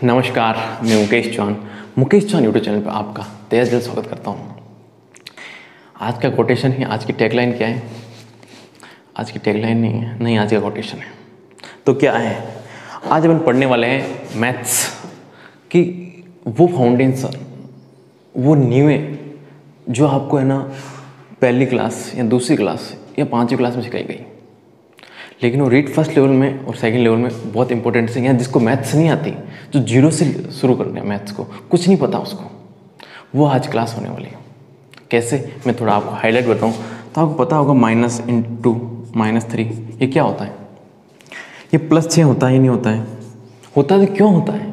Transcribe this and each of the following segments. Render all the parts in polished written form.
नमस्कार, मैं Mukesh Chauhan YouTube channel पर आपका तहे दिल स्वागत करता हूँ। आज का कोटेशन है, आज की टैगलाइन क्या है? आज की टैगलाइन नहीं, आज का कोटेशन है। तो क्या है? आज अपन पढ़ने वाले हैं मैथ्स की वो फाउंडेशन, वो नींवें जो आपको है ना पहली क्लास या दूसरी क्लास या पाँचवीं क्लास में सिखाई गई, लेकिन वो रीड फर्स्ट लेवल में और सेकंड लेवल में बहुत इंपॉर्टेंट से हैं। जिसको मैथ्स नहीं आती, जो जीरो से शुरू करते हैं मैथ्स को, कुछ नहीं पता उसको, वो आज क्लास होने वाली है। कैसे, मैं थोड़ा आपको हाईलाइट बताऊं तो आपको पता होगा माइनस इंटू -3 ये क्या होता है? ये +6 होता है या नहीं होता है? होता है तो क्यों होता है?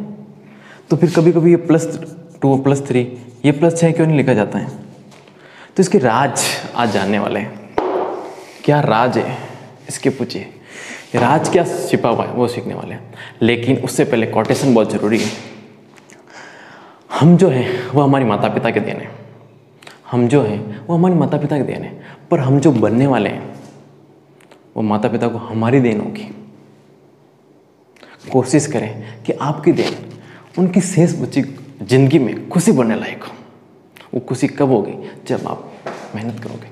तो फिर कभी कभी ये +2 +3 ये +6 क्यों नहीं लिखा जाता है? तो इसके राज आज जानने वाले हैं। क्या राज है इसके, पूछिए राज क्या छिपा हुआ है वो सीखने वाले हैं। लेकिन उससे पहले कोटेशन बहुत जरूरी है। हम जो है वो हमारे माता पिता के देन है, हम जो है वो हमारे माता पिता के देन है, पर हम जो बनने वाले हैं वो माता पिता को हमारी देन होगी। कोशिश करें कि आपकी देन उनकी शेष बची जिंदगी में खुशी बनने लायक हो। वो खुशी कब होगी? जब आप मेहनत करोगे।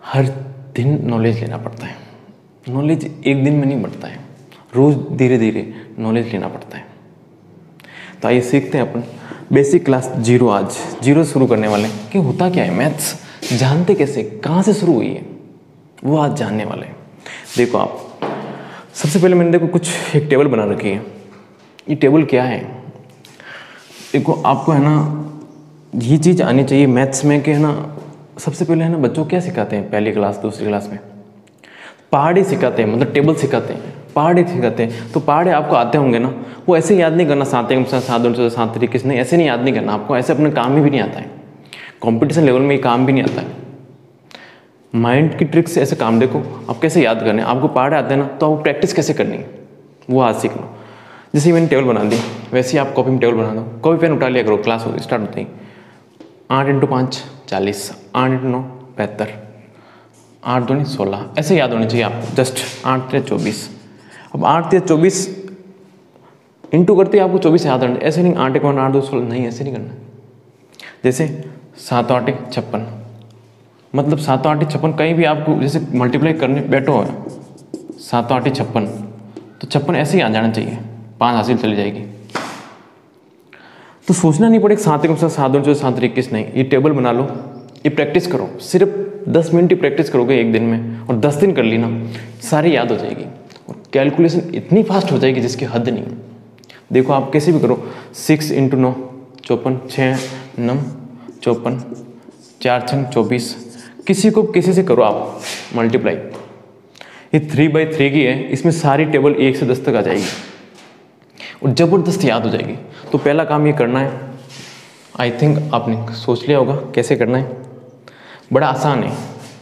हर दिन नॉलेज लेना पड़ता है। नॉलेज एक दिन में नहीं बढ़ता है, रोज धीरे धीरे नॉलेज लेना पड़ता है। तो आइए सीखते हैं अपन बेसिक क्लास जीरो। आज जीरो शुरू करने वाले हैं कि होता क्या है मैथ्स, जानते कैसे, कहाँ से शुरू हुई है, वो आज जानने वाले हैं। देखो आप, सबसे पहले मैंने देखो कुछ एक टेबल बना रखी है। ये टेबल क्या है? देखो आपको है ना ये चीज़ आनी चाहिए मैथ्स में कि है ना, सबसे पहले है ना बच्चों क्या सिखाते हैं पहली क्लास दूसरी क्लास में? पहाड़े सिखाते हैं, मतलब टेबल सिखाते हैं, पहाड़े सिखाते हैं। तो पहाड़े आपको आते होंगे ना, वो ऐसे याद नहीं करना 7 1 7 2 7 3 नहीं, ऐसे नहीं याद नहीं करना आपको। ऐसे अपने काम भी नहीं आता है, कंपटीशन लेवल में ये काम भी नहीं आता है। माइंड की ट्रिक से ऐसे काम देखो आप कैसे याद करने। आपको पहाड़े आते हैं ना, तो आपको प्रैक्टिस कैसे करनी है वो आज सीख लो। जैसे मैंने टेबल बना दी, वैसे ही आप कॉपी में टेबल बना दो, कॉपी पेन उठा लिया करो, क्लास हो स्टार्ट होती है। 8 × 5 40, 8 × 9 72, 8 दूनी 16, ऐसे याद होनी चाहिए आपको। जस्ट 8 × 24। अब 8 × 24 इंटू करते ही आपको 24 याद आना, ऐसे नहीं 8 × 1 8 2 16 नहीं, ऐसे नहीं करना। जैसे 7 8 56, मतलब 7 8 56 कहीं भी आपको जैसे मल्टीप्लाई करने बैठो है 7 8 56, तो 56 ऐसे ही आ जाना चाहिए, 5 हासिल चली जाएगी। तो सोचना नहीं पड़ेगा 7 × 7 2 7 3 21 नहीं। ये टेबल बना लो, ये प्रैक्टिस करो, सिर्फ 10 मिनट ही प्रैक्टिस करोगे एक दिन में, और 10 दिन कर ली ना, सारी याद हो जाएगी। और कैलकुलेशन इतनी फास्ट हो जाएगी जिसकी हद नहीं। देखो आप कैसे भी करो, 6 × 9 54, 6 9 54, 4 6 24, किसी से करो आप मल्टीप्लाई। ये 3/3 की है, इसमें सारी टेबल 1 से 10 तक आ जाएगी और ज़बरदस्त याद हो जाएगी। तो पहला काम ये करना है, आई थिंक आपने सोच लिया होगा कैसे करना है। बड़ा आसान है।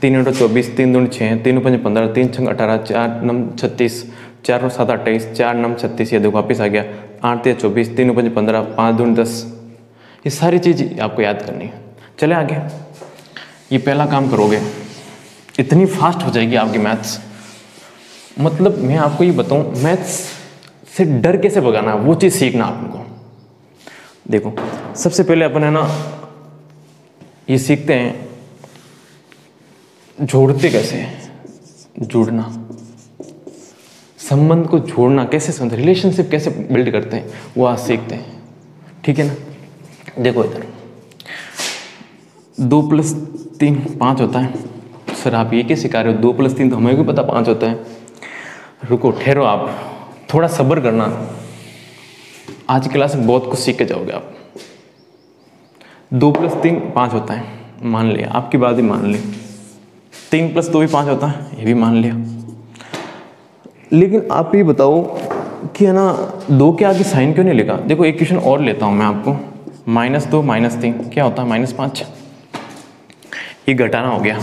3 × 24, 3 दूनी 6, 3 5 15, 3 6 18, 4 9 36, 4 7 28, 4 9 36, ये देखो वापिस आ गया। 8 3 24, 3 5 15, 5 दूनी 10। ये सारी चीज़ आपको याद करनी है। चले आगे, ये पहला काम करोगे, इतनी फास्ट हो जाएगी आपकी मैथ्स। मतलब मैं आपको ये बताऊँ, मैथ्स से डर कैसे भगाना है वो चीज़ सीखना आपको। देखो सबसे पहले अपन है ना ये सीखते हैं जोड़ते कैसे हैं, जुड़ना, संबंध को जोड़ना कैसे, संबंध रिलेशनशिप कैसे बिल्ड करते हैं वो आज सीखते हैं। ठीक है ना? देखो इधर 2 + 3 5 होता है। सर आप ये क्या सिखा रहे हो? 2 + 3 तो हमें भी पता 5 होता है। रुको, ठहरो, आप थोड़ा सब्र करना। आज की क्लास में बहुत कुछ सीख के जाओगे आप। 2 + 3 5 होता है, मान लिया, आपकी बात ही मान ली। 3 + 2 भी 5 होता है, ये भी मान लिया। लेकिन आप ये बताओ कि है ना 2 के आगे साइन क्यों नहीं लिखा? देखो एक क्वेश्चन और लेता हूँ मैं आपको। -2 -3 क्या होता है? -5। ये घटाना हो गया,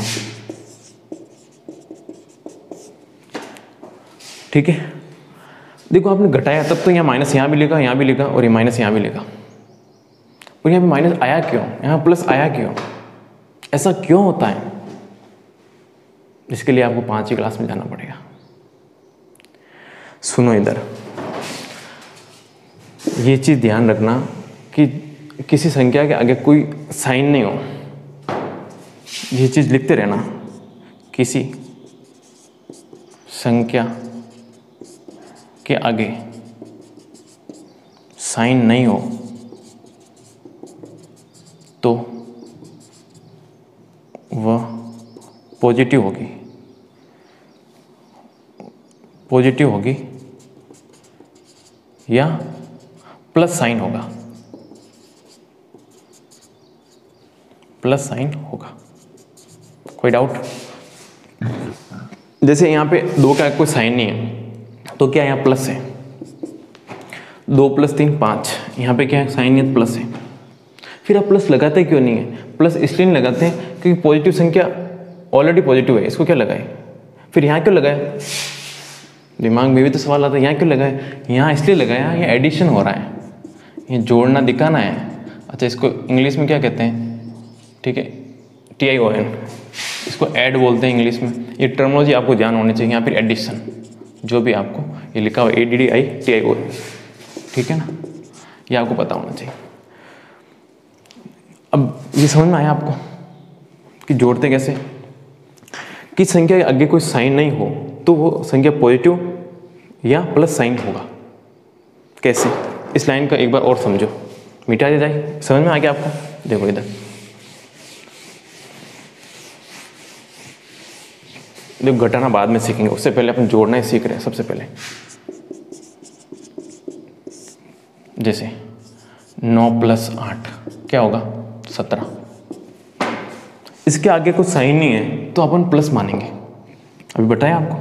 ठीक है। देखो आपने घटाया तब तो यहाँ माइनस यहाँ भी लिखा, यहाँ भी लिखा, और ये माइनस यहाँ भी लिखा, और यहाँ पे माइनस आया क्यों, यहाँ प्लस आया क्यों? ऐसा क्यों होता है? इसके लिए आपको 5वीं क्लास में जाना पड़ेगा। सुनो इधर, ये चीज़ ध्यान रखना कि किसी संख्या के आगे कोई साइन नहीं हो। ये चीज़ लिखते रहना, किसी संख्या के आगे साइन नहीं हो तो वह पॉजिटिव होगी, पॉजिटिव होगी या प्लस साइन होगा, प्लस साइन होगा। कोई डाउट? जैसे यहाँ पे 2 का कोई साइन नहीं है तो क्या यहाँ प्लस है, 2 + 3 5, यहाँ पे क्या है साइन है प्लस है। फिर आप प्लस लगाते क्यों नहीं है? प्लस इसलिए नहीं लगाते हैं क्योंकि पॉजिटिव संख्या ऑलरेडी पॉजिटिव है, इसको क्या लगाए? फिर यहाँ क्यों लगाया? दिमाग में भी तो सवाल आता है, यहाँ क्यों लगाया? यहाँ इसलिए लगाया, ये एडिशन हो रहा है, ये जोड़ना दिखाना है। अच्छा, इसको इंग्लिश में क्या कहते हैं? ठीक है, TION, इसको ऐड बोलते हैं इंग्लिश में। ये टर्मिनोलॉजी आपको ध्यान होनी चाहिए। यहाँ फिर एडिशन, जो भी आपको ये लिखा हुआ ADDITION, ठीक है ना, ये आपको पता होना चाहिए। अब ये समझ में आया आपको कि जोड़ते कैसे? कि संख्या के आगे कोई साइन नहीं हो तो वो संख्या पॉजिटिव या प्लस साइन होगा। कैसे? इस लाइन का एक बार और समझो, मिटा दे जाए। समझ में आ गया आपको? देखो इधर, देखो घटाना बाद में सीखेंगे, उससे पहले अपन जोड़ना ही सीख रहे हैं सबसे पहले। जैसे 9 + 8 क्या होगा? 17। इसके आगे कुछ साइन नहीं है तो अपन प्लस मानेंगे, अभी बताया आपको।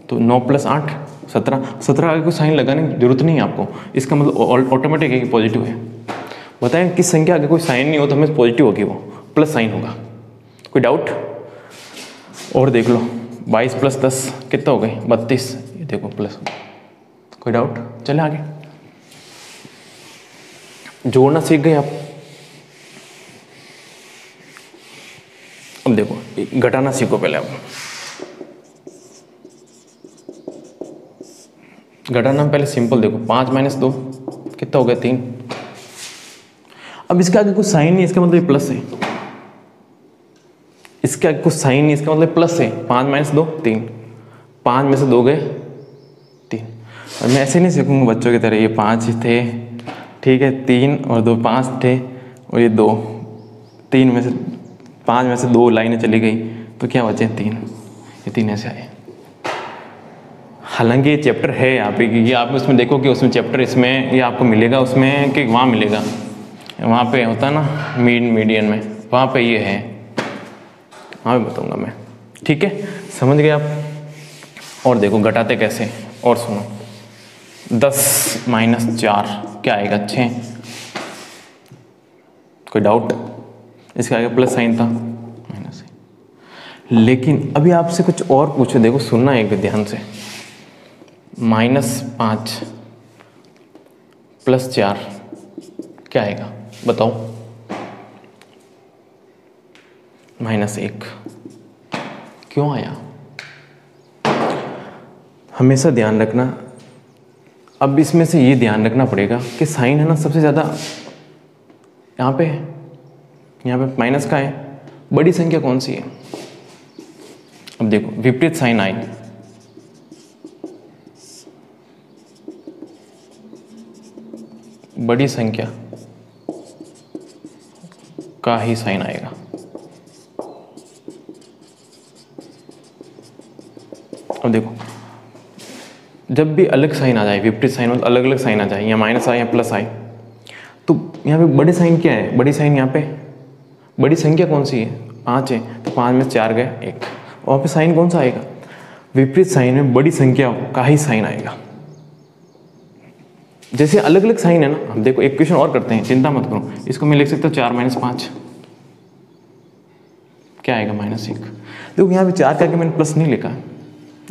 तो 9 + 8 17, 17 आगे कोई साइन लगाने की जरूरत नहीं है आपको, इसका मतलब ऑटोमेटिक है कि पॉजिटिव है। बताएं किस संख्या आगे कोई साइन नहीं हो तो हमें पॉजिटिव होगी, वो प्लस साइन होगा। कोई डाउट? और देख लो, 22 + 10 कितना हो गए? 32, ये देखो प्लस। कोई डाउट? चले आगे, जोड़ना सीख गए आप। अब देखो घटाना सीखो पहले आप। घटाना पहले सिंपल देखो, 5 - 2 कितना हो गया? 3। अब इसके आगे कुछ साइन नहीं, इसका मतलब प्लस है। इसके आगे कुछ साइन नहीं, इसका मतलब प्लस है। 5 - 2 3, 5 में से 2 गए 3। और मैं ऐसे नहीं सीखूंगा बच्चों की तरह, ये 5 थे, ठीक है, 3 और 2 5 थे, और ये 2, 3 में से 5 में से 2 लाइनें चली गई तो क्या बचे? 3। ये 3 ऐसे आए। हालांकि ये चैप्टर है यहाँ पे, ये आप उसमें देखो कि उसमें चैप्टर इसमें ये आपको मिलेगा उसमें कि वहाँ मिलेगा, वहाँ पे होता है ना मीडियन में, वहाँ पे ये है, वहाँ पे बताऊँगा मैं। ठीक है, समझ गए आप? और देखो घटाते कैसे, और सुनो। 10 - 4 क्या आएगा? 6। कोई डाउट? इसके आगे प्लस साइन था, माइनस है। लेकिन अभी आपसे कुछ और पूछो, देखो सुनना एक ध्यान से। -5 + 4 क्या आएगा? बताओ। -1 क्यों आया? हमेशा ध्यान रखना। अब इसमें से ये ध्यान रखना पड़ेगा कि साइन है ना सबसे ज़्यादा यहाँ पे है, यहाँ पे माइनस का है। बड़ी संख्या कौन सी है? अब देखो विपरीत साइन आई, बड़ी संख्या का ही साइन आएगा। अब देखो जब भी अलग साइन आ जाए, विपरीत साइन मतलब अलग अलग साइन आ जाए, या माइनस आए या प्लस आए, तो यहाँ पे बड़े साइन क्या है? बड़ी साइन यहाँ पे बड़ी संख्या कौन सी है? 5 है, तो 5 में से 4 गए 1। वहाँ पे साइन कौन सा आएगा? विपरीत साइन में बड़ी संख्या का ही साइन आएगा। जैसे अलग अलग साइन है ना, हम देखो एक क्वेश्चन और करते हैं, चिंता मत करो। इसको मैं लिख सकता हूँ 4 - 5 क्या आएगा? -1। देखो यहाँ पे 4 करके मैंने प्लस नहीं लिखा,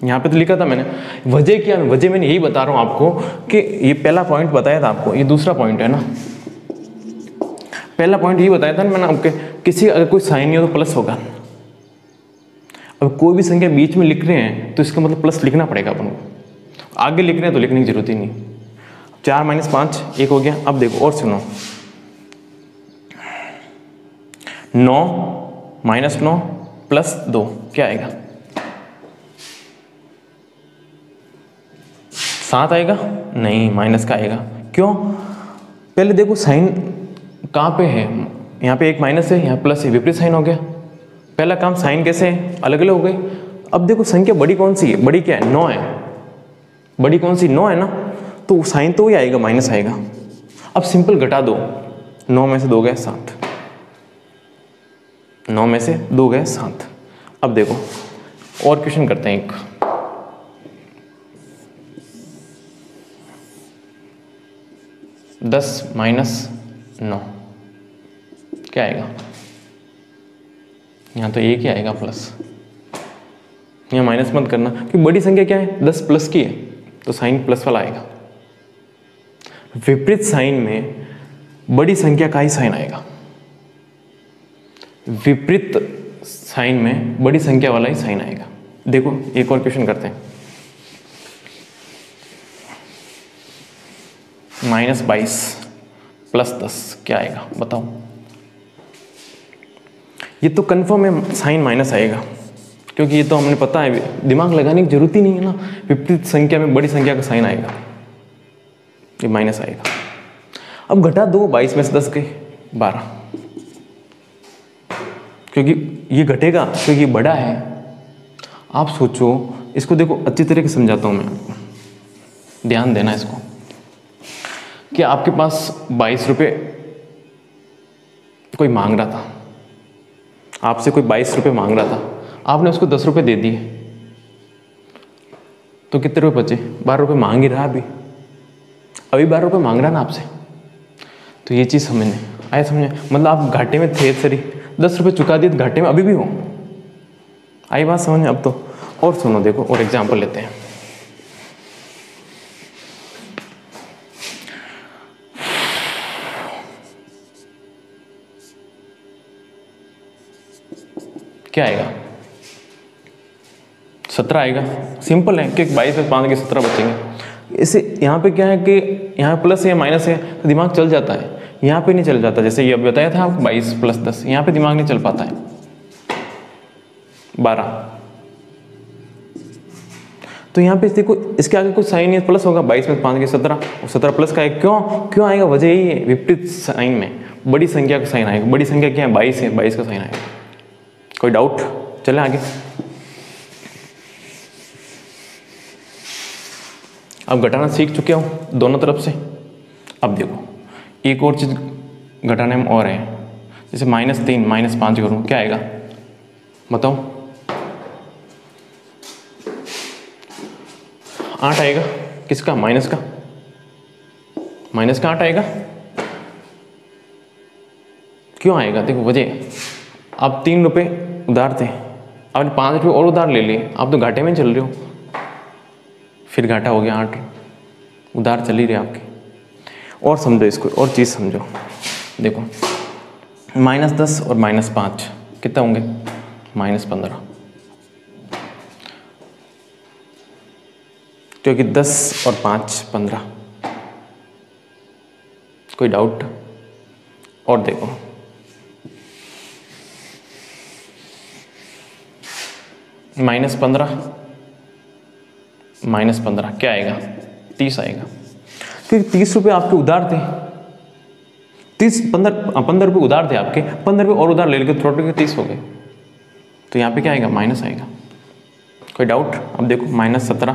यहाँ पे तो लिखा था मैंने। वजह क्या? वजह मैंने यही बता रहा हूँ आपको कि ये पहला पॉइंट बताया था आपको, ये दूसरा पॉइंट है ना। पहला पॉइंट यही बताया था ना मैंने आपके, किसी अगर कोई साइन नहीं हो तो प्लस होगा। अब कोई भी संख्या बीच में लिख रहे हैं तो इसका मतलब प्लस लिखना पड़ेगा अपन को। आगे लिख रहे हैं तो लिखने की जरूरत ही नहीं। 4 माइनस 5 1 हो गया। अब देखो और सुनो, 9 माइनस 9 प्लस 2 क्या आएगा? 7 आएगा? नहीं, माइनस का आएगा। क्यों? पहले देखो साइन कहाँ पे है, यहाँ पे एक माइनस है, यहाँ प्लस है, विपरीत साइन हो गया। पहला काम साइन कैसे है, अलग अलग हो गए। अब देखो संख्या बड़ी कौन सी है, बड़ी क्या है, 9 है। बड़ी कौन सी, 9 है ना, तो साइन तो ही आएगा, माइनस आएगा। अब सिंपल घटा दो, 9 में से 2 गए 7, 9 में से 2 गए 7। अब देखो और क्वेश्चन करते हैं एक, दस माइनस 9 क्या आएगा? यहाँ तो एक ही आएगा प्लस, यहाँ माइनस मत करना क्योंकि बड़ी संख्या क्या है, 10 प्लस की है, तो साइन प्लस वाला आएगा। विपरीत साइन में बड़ी संख्या का ही साइन आएगा, विपरीत साइन में बड़ी संख्या वाला ही साइन आएगा। देखो एक और क्वेश्चन करते हैं, -22 प्लस 10 क्या आएगा बताओ? ये तो कंफर्म है साइन माइनस आएगा, क्योंकि ये तो हमने पता है, दिमाग लगाने की जरूरत ही नहीं है ना। विपरीत संख्या में बड़ी संख्या का साइन आएगा, ये माइनस आएगा। अब घटा दो, 22 में से 10 गए 12, क्योंकि ये घटेगा क्योंकि बड़ा है। आप सोचो इसको, देखो अच्छी तरीके से समझाता हूँ मैं आपको, ध्यान देना इसको। कि आपके पास 22 रुपये कोई मांग रहा था, आपसे कोई 22 रुपये मांग रहा था, आपने उसको 10 रुपये दे दिए, तो कितने रुपये बचे? 12 रुपये मांग ही रहा अभी 12 रुपये मांग रहा ना आपसे। तो ये चीज़ समझने आया, समझे? मतलब आप घाटे में थे, सरी 10 रुपये चुका दिए तो घाटे में अभी भी हो। आई बात समझ में? अब तो और सुनो, देखो और एग्जाम्पल लेते हैं। क्या आएगा? 17 आएगा। सिंपल है कि 22 में 5 के 17 बचेंगे। इसे यहाँ पे क्या है कि यहाँ प्लस है माइनस है तो दिमाग चल जाता है, यहाँ पे नहीं चल जाता। जैसे ये अब बताया था आपको 22 प्लस 10, यहाँ पे दिमाग नहीं चल पाता है। 12, तो यहाँ पे देखो इसके आगे कुछ साइन है, प्लस होगा। 22 में 5 के 17 और 17 प्लस का है। क्यों आएगा? वजह यही है, विपरीत साइन में बड़ी संख्या का साइन आएगा। बड़ी संख्या क्या है? 22 है, 22 का साइन आएगा। कोई डाउट? चले आगे। अब घटाना सीख चुके हो दोनों तरफ से। अब देखो एक और चीज घटाने में और है, जैसे -3 -5 करूँ क्या आएगा बताओ? 8 आएगा। किसका? माइनस का। माइनस का 8 आएगा। क्यों आएगा? देखो वजह, आप 3 रुपये उधार थे, आपने 5 रुपये और उधार ले लिए, आप तो घाटे में चल रहे हो। फिर घाटा हो गया 8, उधार चल ही रहे आपके। और समझो इसको, और चीज़ समझो। देखो -10 और -5 कितना होंगे? -15, क्योंकि 10 और 5 15। कोई डाउट? और देखो -15 -15 क्या आएगा? 30 आएगा। क्योंकि 30 रुपये आपके उधार थे, 15 रुपये उधार थे आपके, 15 रुपये और उधार ले लेके थोड़े के 30 हो गए, तो यहाँ पे क्या आएगा? माइनस आएगा। कोई डाउट? अब देखो -17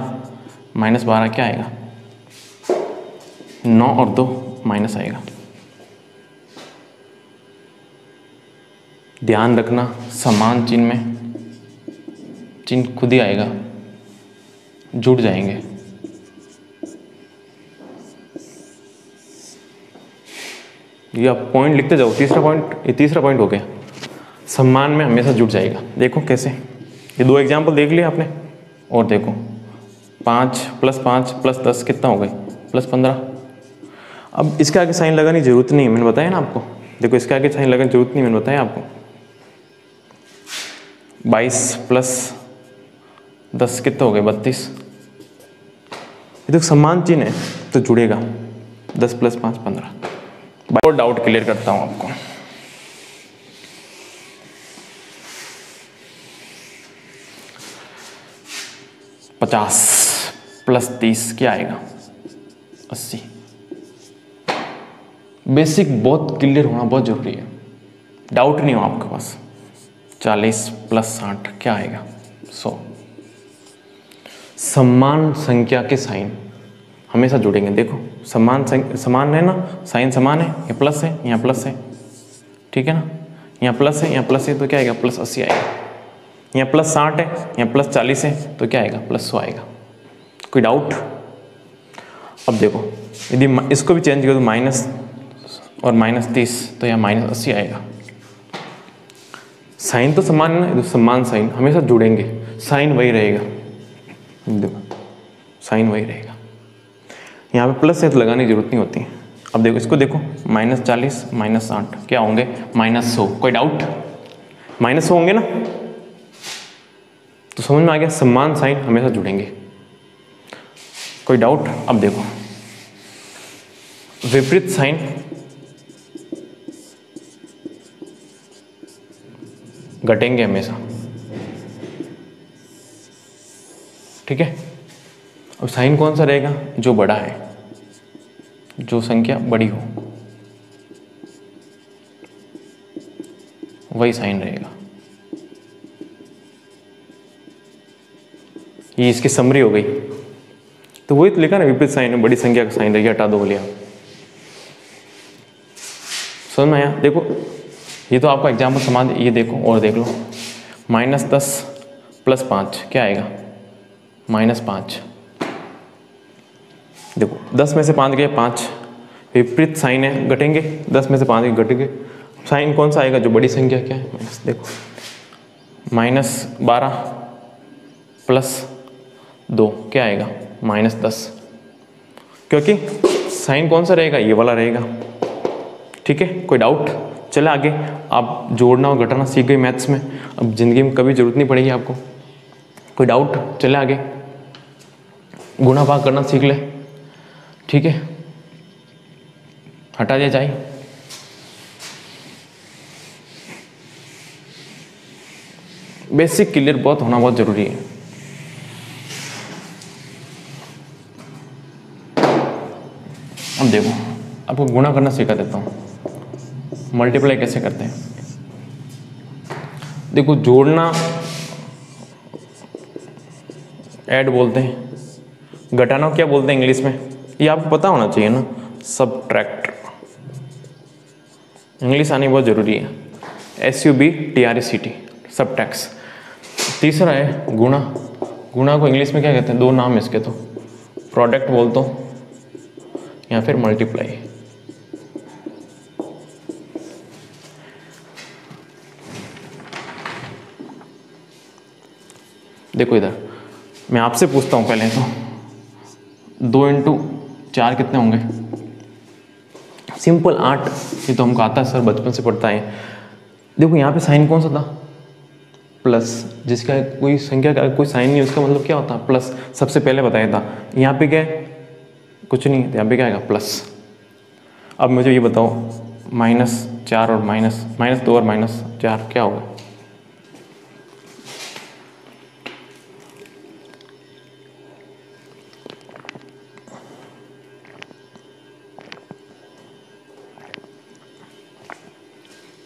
-12 क्या आएगा? 9 और 2 माइनस आएगा। ध्यान रखना समान चिन्ह में चिन्ह खुद ही आएगा, जुड़ जाएंगे। ये आप पॉइंट लिखते जाओ। तीसरा पॉइंट हो गया, सम्मान में हमेशा जुड़ जाएगा। देखो कैसे, ये 2 एग्जाम्पल देख लिया आपने। और देखो 5 + 5 + 10 कितना हो गए? +15। अब इसके आगे साइन लगाने की जरूरत नहीं है, मैंने बताया ना आपको। देखो इसके आगे साइन लगाने की जरूरत नहीं, मैंने बताया आपको। 22 + 10 कितना हो गए? 32। ये तो समान चिन्ह है तो जुड़ेगा। 10 + 5 15। और डाउट क्लियर करता हूँ आपको। पचास + 30 क्या आएगा? 80। बेसिक बहुत क्लियर होना बहुत जरूरी है, डाउट नहीं हो आपके पास। 40 + 60 क्या आएगा? 100। समान संख्या के साइन हमेशा जुड़ेंगे। देखो समान है ना, साइन समान है, ये प्लस है, यहाँ प्लस है, ठीक है ना, यहाँ प्लस है, यहाँ प्लस है, तो क्या आएगा? +80 आएगा। यहाँ +60 है, यहाँ +40 है, तो क्या आएगा? +100 आएगा। कोई डाउट? अब देखो यदि इसको भी चेंज करो तो माइनस और -30, तो यहाँ -80 आएगा। साइन तो समान है ना, तो समान साइन हमेशा जुड़ेंगे, साइन वही रहेगा। देखो साइन वही रहेगा, यहाँ पे प्लस है तो लगाने की जरूरत नहीं होती। अब देखो इसको देखो, -40 -60 क्या होंगे? -100। कोई डाउट? -100 होंगे ना, तो समझ में आ गया, समान साइन हमेशा जुड़ेंगे। कोई डाउट? अब देखो विपरीत साइन घटेंगे हमेशा, ठीक है। अब साइन कौन सा रहेगा? जो बड़ा है, जो संख्या बड़ी हो वही साइन रहेगा। ये इसकी समरी हो गई। तो वही तो लिखा ना, विपरीत साइन है, बड़ी संख्या का साइन रहेगी, हटा दो बोलिए। समझ में आया? देखो ये तो आपका एग्जाम्पल समान, ये देखो और देख लो, -10 + 5 क्या आएगा? -5। देखो 10 में से 5 गए 5, विपरीत साइन है, घटेंगे। 10 में से 5 घटेंगे, साइन कौन सा आएगा? जो बड़ी संख्या क्या है? माइनस। देखो -12 + 2 क्या आएगा? -10, क्योंकि साइन कौन सा रहेगा? ये वाला रहेगा, ठीक है। कोई डाउट? चले आगे। आप जोड़ना और घटाना सीख गए मैथ्स में, अब जिंदगी में कभी जरूरत नहीं पड़ेगी आपको। कोई डाउट? चले आगे। गुणा भाग करना सीख ले, ठीक है। हटा दिया जाए। बेसिक क्लियर बहुत होना बहुत जरूरी है। अब देखो आपको गुणा करना सिखा देता हूँ, मल्टीप्लाई कैसे करते हैं। देखो जोड़ना ऐड बोलते हैं, घटाना क्या बोलते हैं इंग्लिश में? ये आपको पता होना चाहिए ना, सबट्रैक्ट। इंग्लिश आनी बहुत ज़रूरी है, SUBTRACT, सबट्रैक्ट। तीसरा है गुणा। गुणा को इंग्लिश में क्या कहते हैं? दो नाम है इसके, तो प्रोडक्ट बोल दो या फिर मल्टीप्लाई। देखो इधर मैं आपसे पूछता हूँ पहले तो, 2 × 4 कितने होंगे? सिंपल 8। ये तो हमको आता है सर, बचपन से पढ़ता है। देखो यहाँ पे साइन कौन सा था? प्लस। जिसका कोई संख्या का कोई साइन नहीं, उसका मतलब क्या होता है? प्लस। सबसे पहले बताया था। यहाँ पे क्या है? कुछ नहीं, यहाँ पे क्या आएगा? प्लस। अब मुझे ये बताओ, -4 और -2 और -4 क्या होगा?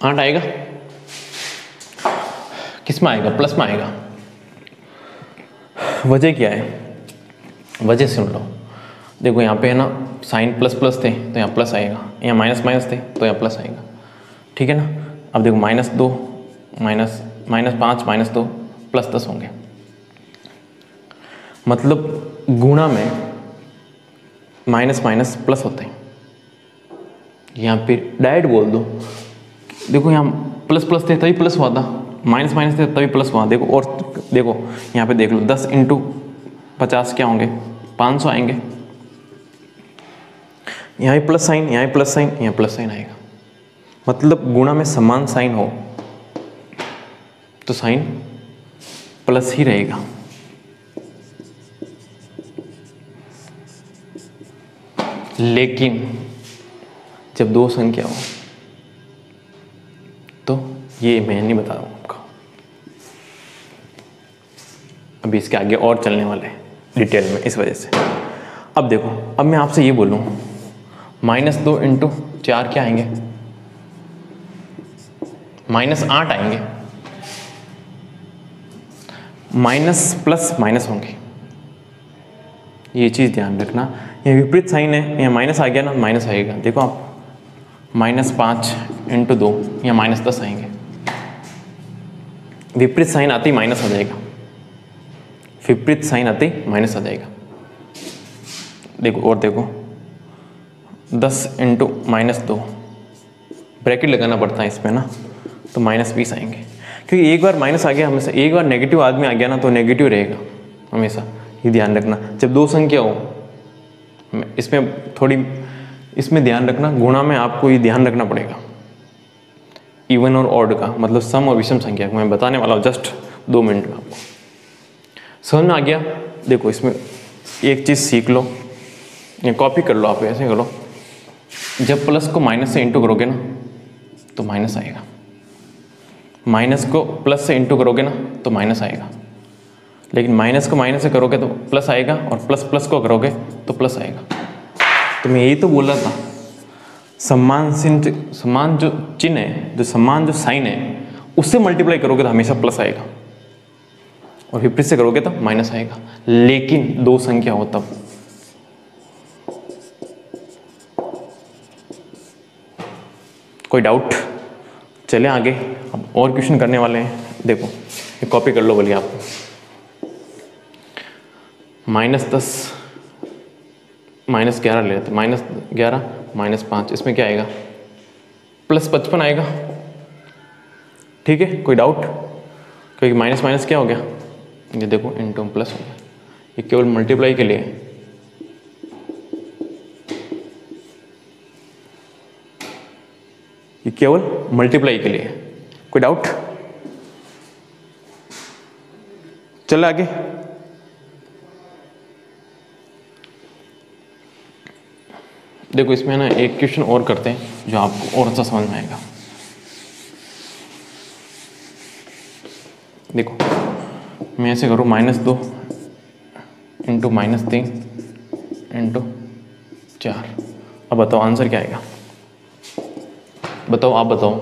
आठ आएगा। किस में आएगा? प्लस में आएगा। वजह क्या है? वजह सुन लो। देखो यहाँ पे है ना, साइन प्लस प्लस थे तो यहाँ प्लस आएगा, यहाँ माइनस माइनस थे तो यहाँ प्लस आएगा, ठीक है ना। अब देखो -2 -5 -2 +10 होंगे। मतलब गुणा में माइनस माइनस प्लस होते हैं। यहाँ पे डायरेक्ट बोल दो। देखो यहाँ प्लस प्लस थे तभी प्लस हुआ था, माइनस माइनस थे तभी प्लस हुआ। देखो और देखो यहाँ पे देख लो, 10 × 50 क्या होंगे? 500 आएंगे। यहाँ भी प्लस साइन, यहाँ भी प्लस साइन, यहाँ प्लस साइन आएगा। मतलब गुणा में समान साइन हो तो साइन प्लस ही रहेगा। लेकिन जब दो संख्या हो तो ये मैं नहीं बता रहा हूँ आपको, अभी इसके आगे और चलने वाले हैं डिटेल में, इस वजह से। अब देखो, अब मैं आपसे ये बोलूँ -2 × 4 क्या आएंगे? -8 आएंगे। माइनस प्लस माइनस होंगे, ये चीज़ ध्यान रखना। ये विपरीत साइन है, यहाँ माइनस आ गया ना, माइनस आएगा। देखो आप, -5 × 2 या -10 आएंगे। विपरीत साइन आते ही माइनस आ जाएगा, विपरीत साइन आते ही माइनस आ जाएगा। देखो और देखो, 10 × -2, ब्रैकेट लगाना पड़ता है इसमें ना, तो -20 आएंगे। क्योंकि एक बार माइनस आ गया, हमेशा एक बार नेगेटिव आदमी आ गया ना तो नेगेटिव रहेगा हमेशा, ये ध्यान रखना। जब दो संख्या हो, इसमें ध्यान रखना, गुणा में आपको ये ध्यान रखना पड़ेगा, इवन और ऑड का, मतलब सम और विषम संख्या को मैं बताने वाला हूँ जस्ट 2 मिनट में। आपको समझ में आ गया? देखो इसमें एक चीज़ सीख लो या कॉपी कर लो, आप ऐसे करो, जब प्लस को माइनस से इंटू करोगे ना तो माइनस आएगा, माइनस को प्लस से इंटू करोगे ना तो माइनस आएगा, लेकिन माइनस को माइनस से करोगे तो प्लस आएगा, और प्लस प्लस को करोगे तो प्लस आएगा। तो मैं यही तो बोल रहा था, समान जो चिन्ह है, जो समान जो साइन है, उससे मल्टीप्लाई करोगे तो हमेशा प्लस आएगा, और विपरीत से करोगे तो माइनस आएगा। लेकिन दो संख्या हो तब। कोई डाउट? चले आगे, अब और क्वेश्चन करने वाले हैं। देखो ये कॉपी कर लो बोलिए आप, -10 -11 ले लेते, -11 -5, इसमें क्या आएगा? +55 आएगा। ठीक है, कोई डाउट? क्योंकि माइनस माइनस क्या हो गया, ये देखो इंटू प्लस हो गया, ये केवल मल्टीप्लाई के लिए है। ये केवल मल्टीप्लाई के लिए है। कोई डाउट? चल आगे। देखो इसमें ना एक क्वेश्चन और करते हैं जो आपको और अच्छा समझ में आएगा। देखो मैं ऐसे करूँ, -2 × -3 × 4। अब बताओ आंसर क्या आएगा? बताओ, आप बताओ।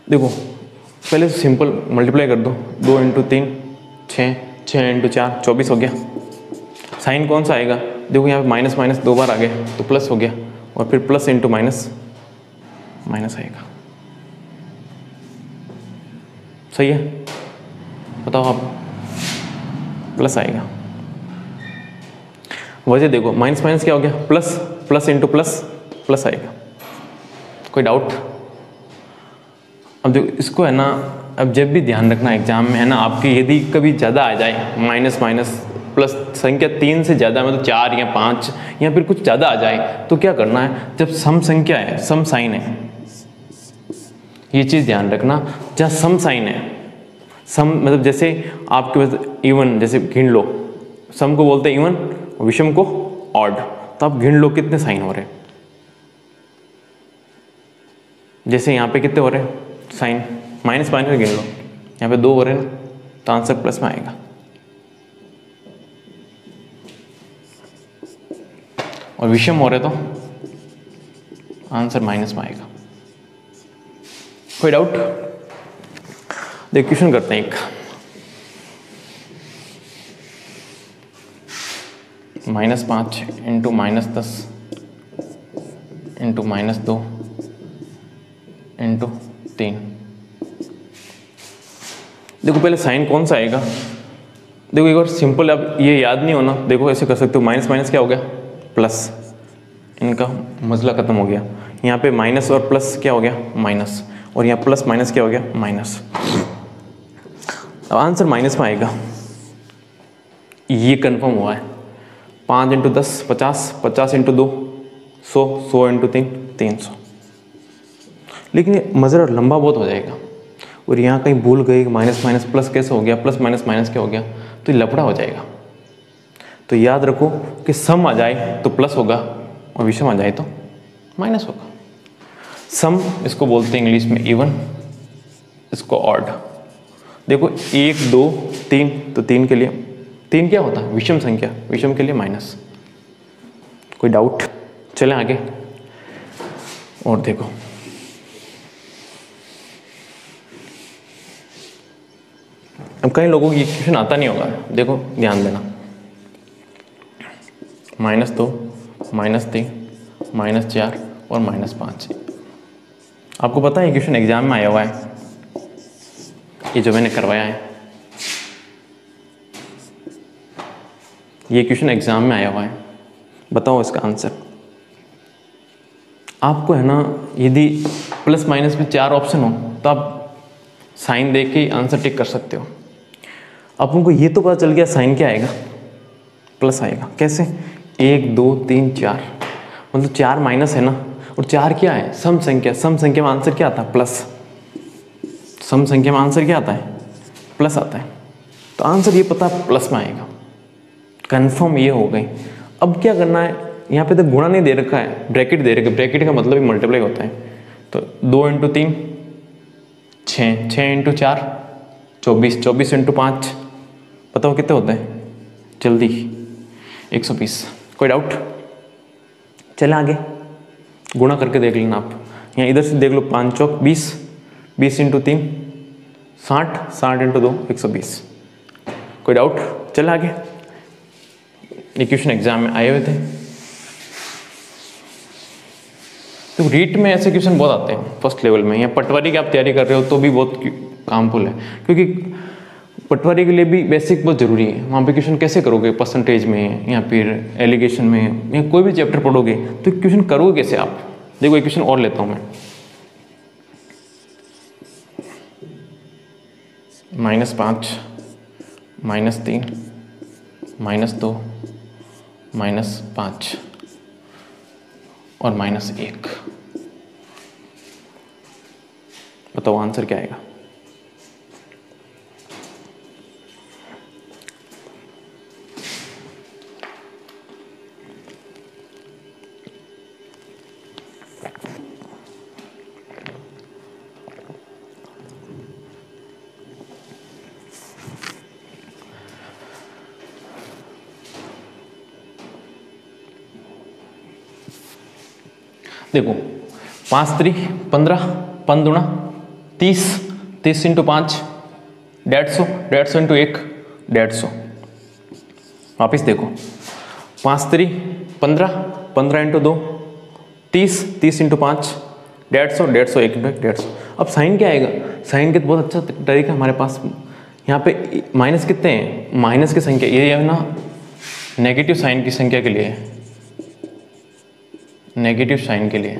देखो पहले सिंपल मल्टीप्लाई कर दो, 2 × 3 6, 6 × 4 24 हो गया। साइन कौन सा आएगा? देखो यहाँ पे माइनस माइनस 2 बार आ गए तो प्लस हो गया, और फिर प्लस × माइनस माइनस आएगा। सही है? बताओ आप, प्लस आएगा। वजह देखो, माइनस माइनस क्या हो गया? प्लस, प्लस × प्लस प्लस आएगा। कोई डाउट? अब देखो इसको है ना, अब जब भी ध्यान रखना एग्जाम में है ना, आपके यदि कभी ज़्यादा आ जाए, माइनस माइनस प्लस संख्या 3 से ज़्यादा, मतलब 4 या 5 या फिर कुछ ज़्यादा आ जाए, तो क्या करना है? जब सम संख्या है, सम साइन है, ये चीज़ ध्यान रखना। जहाँ सम साइन है, सम मतलब जैसे आपके पास इवन, जैसे गिन लो, सम को बोलते हैं इवन, विषम को ऑड। तो आप गिन लो कितने साइन हो रहे हैं। जैसे यहाँ पे कितने हो रहे हैं साइन, माइनस माइनस गिन लो, यहाँ पे 2 हो रहे हैं ना, तो आंसर प्लस में आएगा। और विषम हो रहे तो आंसर माइनस में आएगा। कोई डाउट? देख क्वेश्चन करते हैं एक। -5 × -10 × -2 × 3। देखो पहले साइन कौन सा आएगा? देखो एक बार सिंपल, अब ये याद नहीं होना, देखो ऐसे कर सकते हो, माइनस माइनस क्या हो गया? प्लस, इनका मसला खत्म हो गया। यहाँ पे माइनस और प्लस क्या हो गया? माइनस, और यहाँ प्लस माइनस क्या हो गया? माइनस। अब आंसर माइनस में आएगा, ये कंफर्म हुआ है। 5 × 10 50, 50 × 2 100, 100 × 3 300। लेकिन ये मज़ेदार लंबा बहुत हो जाएगा, और यहाँ कहीं भूल गई, माइनस माइनस प्लस कैसे हो गया, प्लस माइनस माइनस क्या हो गया, तो ये लफड़ा हो जाएगा। तो याद रखो कि सम आ जाए तो प्लस होगा, और विषम आ जाए तो माइनस होगा। सम इसको बोलते हैं इंग्लिश में इवन, इसको ऑड। देखो 1 2 3, तो 3 के लिए 3 क्या होता है? विषम संख्या, विषम के लिए माइनस। कोई डाउट? चलें आगे और देखो अब कई लोगों को ये क्वेश्चन आता नहीं होगा, देखो ध्यान देना। -2 -3 -4 और -5। आपको पता है क्वेश्चन एग्जाम में आया हुआ है, ये जो मैंने करवाया है, ये क्वेश्चन एग्जाम में आया हुआ है। बताओ इसका आंसर। आपको है ना, यदि प्लस माइनस में 4 ऑप्शन हो तो आप साइन देख के आंसर टिक कर सकते हो। अपन को ये तो पता चल गया साइन क्या आएगा, प्लस आएगा। कैसे? 1 2 3 4, मतलब 4 माइनस है ना, और 4 क्या है? सम संख्या। सम संख्या में आंसर क्या आता है? प्लस। सम संख्या में आंसर क्या आता है? प्लस आता है। तो आंसर ये पता है प्लस में आएगा, कंफर्म ये हो गई। अब क्या करना है, यहाँ पे तो गुणा नहीं दे रखा है, ब्रैकेट दे रखा है। ब्रैकेट का मतलब ही मल्टीप्लाई होता है। तो 2 × 3 6, 6 × 4 24, 24 × 5 बताओ कितने होते हैं? जल्दी 120। कोई डाउट? चले आगे, गुणा करके देख लेना आप। यहाँ इधर से देख लो, 5 चौक 20, 20 × 3 60, 60 × 2 120। कोई डाउट? चले आगे। ये क्वेश्चन एग्जाम में आए हुए थे। तो रीट में ऐसे क्वेश्चन बहुत आते हैं फर्स्ट लेवल में। या पटवारी की आप तैयारी कर रहे हो तो भी बहुत कामफुल है, क्योंकि पटवारी के लिए भी बेसिक बहुत जरूरी है। वहाँ पे क्वेश्चन कैसे करोगे, परसेंटेज में या फिर एलिगेशन में, या कोई भी चैप्टर पढ़ोगे तो क्वेश्चन करोगे कैसे आप। देखो एक क्वेश्चन और लेता हूँ मैं। -5 -3 -2 -5 और -1। बताओ आंसर क्या आएगा? देखो 5 3 15, 5 दूना 30, 30 × 5 150, 150 × 1 150। वापिस देखो 5 3 15, 15 × 2 30, 30 × 5 150, 150 1 × 150। अब साइन क्या आएगा? साइन के तो बहुत अच्छा तरीका हमारे पास। यहाँ पे माइनस कितने हैं? माइनस की संख्या, ये है ना नेगेटिव साइन की संख्या के लिए है। नेगेटिव साइन के लिए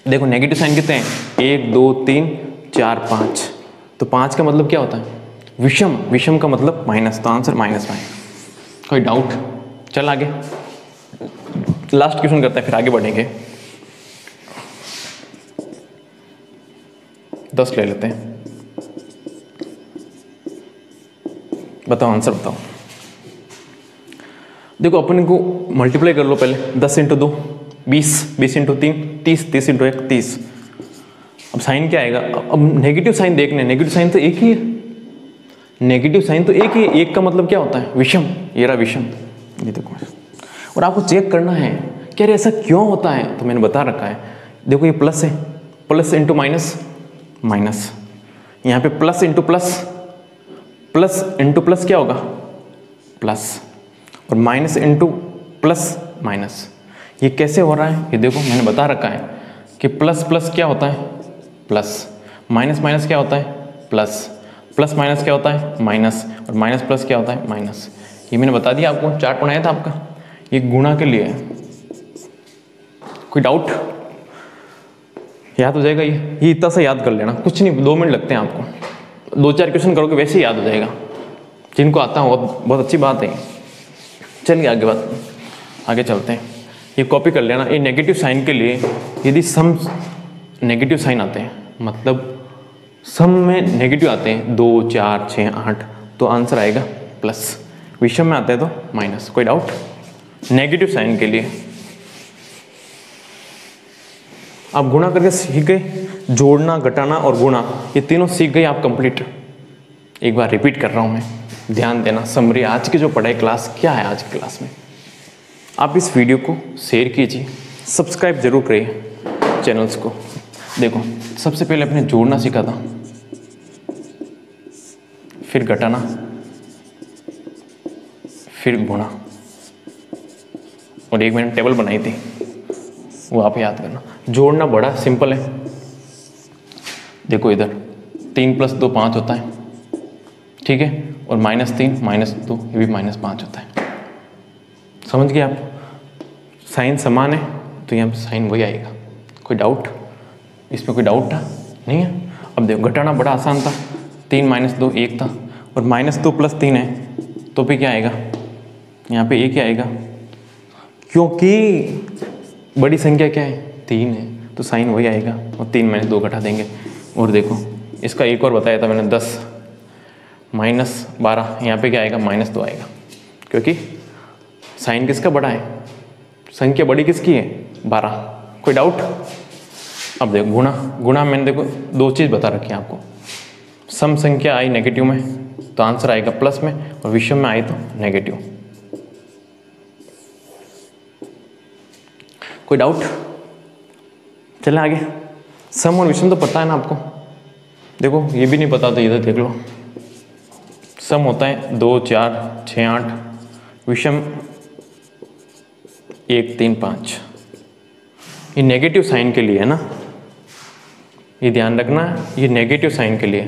देखो, नेगेटिव साइन कितने हैं? 1 2 3 4 5। तो 5 का मतलब क्या होता है? विषम। विषम का मतलब माइनस, तो आंसर माइनस में है। कोई डाउट? चल आगे, लास्ट क्वेश्चन करते हैं फिर आगे बढ़ेंगे। 10 ले लेते हैं। बताओ आंसर बताओ। देखो अपन को मल्टीप्लाई कर लो पहले। 10 × 2 20, 20 × 3 30, 30 × 1 30। अब साइन क्या आएगा? अब नेगेटिव साइन देखने, नेगेटिव साइन तो एक ही है। नेगेटिव साइन तो एक ही है। एक का मतलब क्या होता है? विषम। ये रहा विषम, ये देखो। और आपको चेक करना है कि अरे ऐसा क्यों होता है, तो मैंने बता रखा है। देखो ये प्लस है, प्लस × माइनस माइनस। यहाँ पे प्लस × प्लस, प्लस × प्लस क्या होगा? प्लस। और माइनस × प्लस माइनस। ये कैसे हो रहा है? ये देखो मैंने बता रखा है कि प्लस प्लस क्या होता है? प्लस। माइनस माइनस क्या होता है? प्लस। प्लस माइनस क्या होता है? माइनस। और माइनस प्लस क्या होता है? माइनस। ये मैंने बता दिया आपको, चार्ट बनाया था आपका। ये गुणा के लिए है। कोई डाउट? याद हो जाएगा ये इतना सा याद कर लेना, कुछ नहीं, 2 मिनट लगते हैं आपको। 2-4 क्वेश्चन करोगे वैसे ही याद हो जाएगा। जिनको आता हो बहुत अच्छी बात है। चलिए आगे चलते हैं। ये कॉपी कर लेना। ये नेगेटिव साइन के लिए यदि सम नेगेटिव साइन आते हैं, मतलब सम में नेगेटिव आते हैं 2 4 6 8, तो आंसर आएगा प्लस। विषम में आते हैं तो माइनस। कोई डाउट? नेगेटिव साइन के लिए आप गुणा करके सीख गए, जोड़ना, घटाना और गुणा, ये तीनों सीख गए आप कंप्लीट। एक बार रिपीट कर रहा हूँ मैं, ध्यान देना। समरी आज की जो पढ़ाई क्लास क्या है, आज की क्लास में आप इस वीडियो को शेयर कीजिए, सब्सक्राइब जरूर करिए चैनल्स को। देखो सबसे पहले अपने जोड़ना सीखा था, फिर घटाना, फिर गुणा, और एक मैंने टेबल बनाई थी वो आप याद करना। जोड़ना बड़ा सिंपल है, देखो इधर 3 + 2 5 होता है, ठीक है, और -3 -2 ये भी -5 होता है। समझ गए आप? साइन समान है तो यहाँ साइन वही आएगा। कोई डाउट इसमें? कोई डाउट था नहीं है? अब देखो घटाना बड़ा आसान था, 3 - 2 1 था, और -2 + 3 है तो भी क्या आएगा, यहाँ पे 1 ही आएगा, क्योंकि बड़ी संख्या क्या है, 3 है, तो साइन वही आएगा, और 3 - 2 घटा देंगे। और देखो इसका एक और बताया था मैंने, 10 - 12, यहाँ पे क्या आएगा, -2 आएगा, क्योंकि साइन किसका बड़ा है, संख्या बड़ी किसकी है, 12। कोई डाउट? अब देखो गुणा, गुणा मैंने देखो 2 चीज़ बता रखी है आपको, सम संख्या आई नेगेटिव में तो आंसर आएगा प्लस में, और विषम में आई तो नेगेटिव। कोई डाउट? चले आगे। सम और विषम तो पता है ना आपको, देखो ये भी नहीं पता तो इधर देख लो। सम होता है 2 4 6 8, विषम 1 3 5। ये नेगेटिव साइन के लिए है ना, ये ध्यान रखना, ये नेगेटिव साइन के लिए।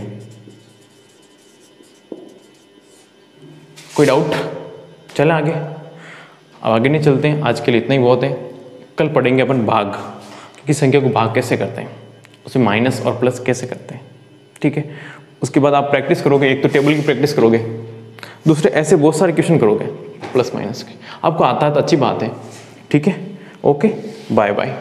कोई डाउट? चले आगे। अब आगे नहीं चलते हैं, आज के लिए इतना ही बहुत है। कल पढ़ेंगे अपन भाग, कि संख्या को भाग कैसे करते हैं, उसमें माइनस और प्लस कैसे करते हैं, ठीक है। उसके बाद आप प्रैक्टिस करोगे, एक तो टेबल की प्रैक्टिस करोगे, दूसरे ऐसे बहुत सारे क्वेश्चन करोगे प्लस माइनस के। आपको आता है तो अच्छी बात है, ठीक है। Okay, bye bye.